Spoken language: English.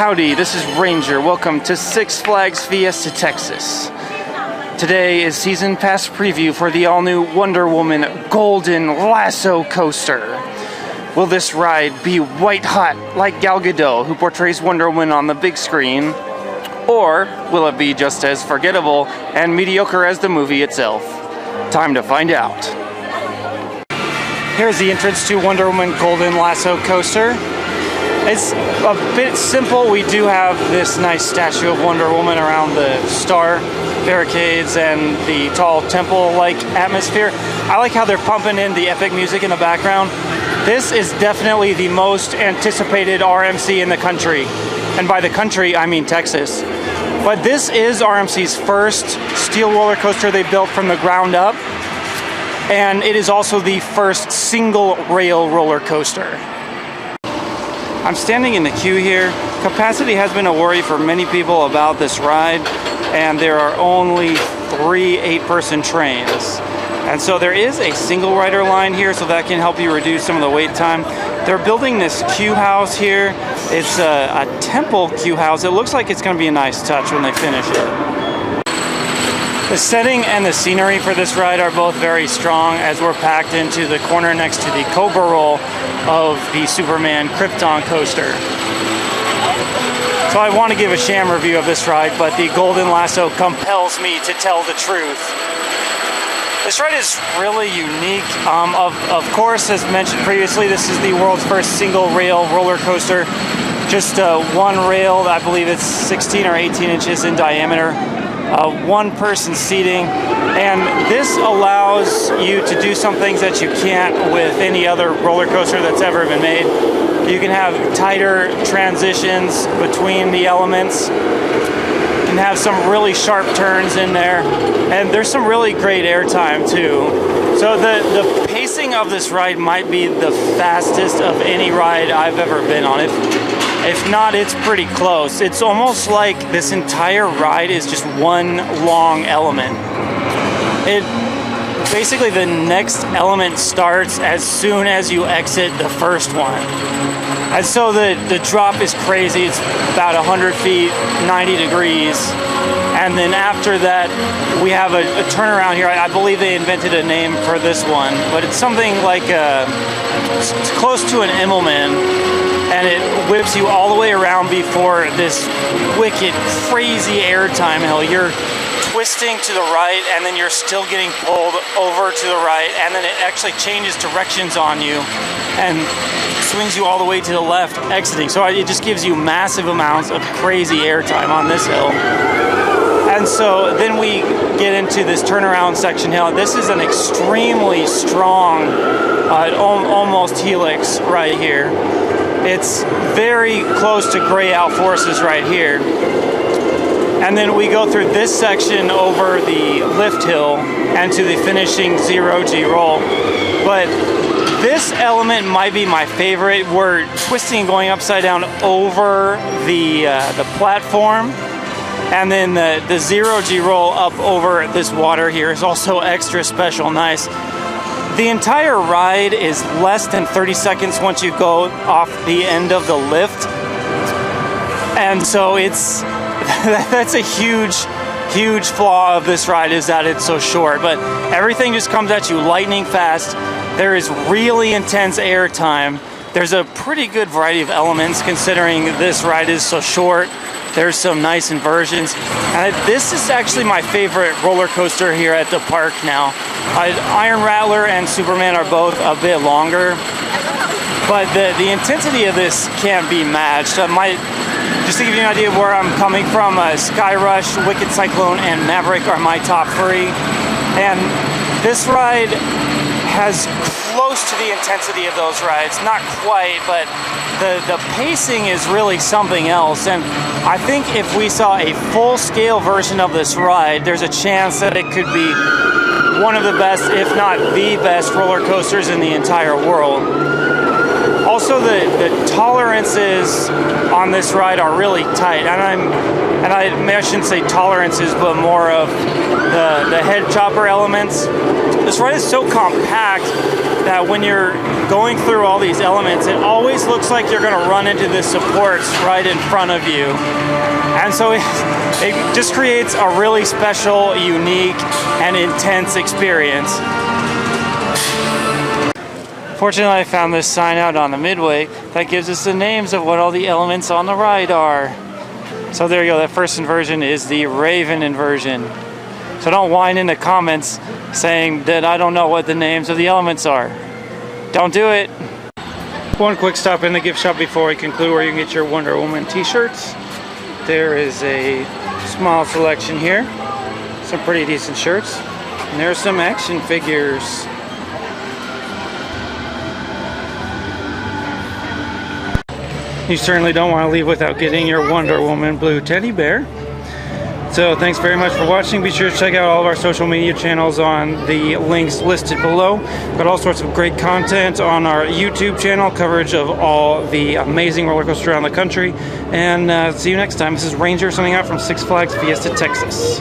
Howdy, this is Ranger. Welcome to Six Flags Fiesta Texas. Today is season pass preview for the all-new Wonder Woman Golden Lasso coaster. Will this ride be white hot like Gal Gadot, who portrays Wonder Woman on the big screen? Or will it be just as forgettable and mediocre as the movie itself? Time to find out. Here's the entrance to Wonder Woman Golden Lasso coaster. It's a bit simple. We do have this nice statue of Wonder Woman around the star barricades and the tall temple-like atmosphere. I like how they're pumping in the epic music in the background. This is definitely the most anticipated RMC in the country. And by the country, I mean Texas. But this is RMC's first steel roller coaster they built from the ground up. And it is also the first single rail roller coaster. I'm standing in the queue here. Capacity has been a worry for many people about this ride, and there are only 3 8-person trains. And so there is a single rider line here, so that can help you reduce some of the wait time. They're building this queue house here. It's a temple queue house. It looks like it's going to be a nice touch when they finish it. The setting and the scenery for this ride are both very strong, as we're packed into the corner next to the Cobra roll of the Superman Krypton coaster. So I want to give a sham review of this ride, but the Golden Lasso compels me to tell the truth. This ride is really unique. Of course, as mentioned previously, this is the world's first single rail roller coaster. Just one rail, I believe it's 16 or 18 inches in diameter. One person seating, and this allows you to do some things that you can't with any other roller coaster that's ever been made. You can have tighter transitions between the elements. You can have some really sharp turns in there, and there's some really great airtime too. So the pacing of this ride might be the fastest of any ride I've ever been on. If not, it's pretty close. It's almost like this entire ride is just one long element. Basically, the next element starts as soon as you exit the first one. And so the drop is crazy. It's about 100 feet, 90 degrees. And then after that, we have a turnaround here. I believe they invented a name for this one, but it's something like it's close to an Immelman. And it whips you all the way around before this wicked, crazy airtime hill. You're twisting to the right, and then you're still getting pulled over to the right, and then it actually changes directions on you and swings you all the way to the left, exiting. So it just gives you massive amounts of crazy airtime on this hill. And so then we get into this turnaround section hill. This is an extremely strong, almost helix right here. It's very close to gray out forces right here. And then we go through this section over the lift hill and to the finishing 0G roll. But this element might be my favorite. We're twisting and going upside down over the platform. And then the 0G roll up over this water here is also extra special nice. The entire ride is less than 30 seconds once you go off the end of the lift. And so that's a huge flaw of this ride, is that it's so short. But everything just comes at you lightning fast. There is really intense air time. There's a pretty good variety of elements considering this ride is so short. There's some nice inversions. And this is actually my favorite roller coaster here at the park now. Iron Rattler and Superman are both a bit longer, but the intensity of this can't be matched. Just to give you an idea of where I'm coming from, Sky Rush, Wicked Cyclone, and Maverick are my top 3. And this ride has close to the intensity of those rides. Not quite, but the pacing is really something else. And I think if we saw a full-scale version of this ride, there's a chance that it could be one of the best, if not the best, roller coasters in the entire world. Also, the tolerances on this ride are really tight, and I shouldn't say tolerances, but more of the head chopper elements. This ride is so compact that when you're going through all these elements, it always looks like you're going to run into the supports right in front of you. And so it just creates a really special, unique, and intense experience. Fortunately, I found this sign out on the midway that gives us the names of what all the elements on the ride are. So there you go, that first inversion is the Raven inversion. So don't whine in the comments saying that I don't know what the names of the elements are. Don't do it. One quick stop in the gift shop before we conclude, where you can get your Wonder Woman t-shirts. There is a small selection here. Some pretty decent shirts. And there's some action figures. You certainly don't want to leave without getting your Wonder Woman blue teddy bear. So thanks very much for watching. Be sure to check out all of our social media channels on the links listed below. We've got all sorts of great content on our YouTube channel, coverage of all the amazing roller coasters around the country. And see you next time. This is Ranger signing out from Six Flags Fiesta Texas.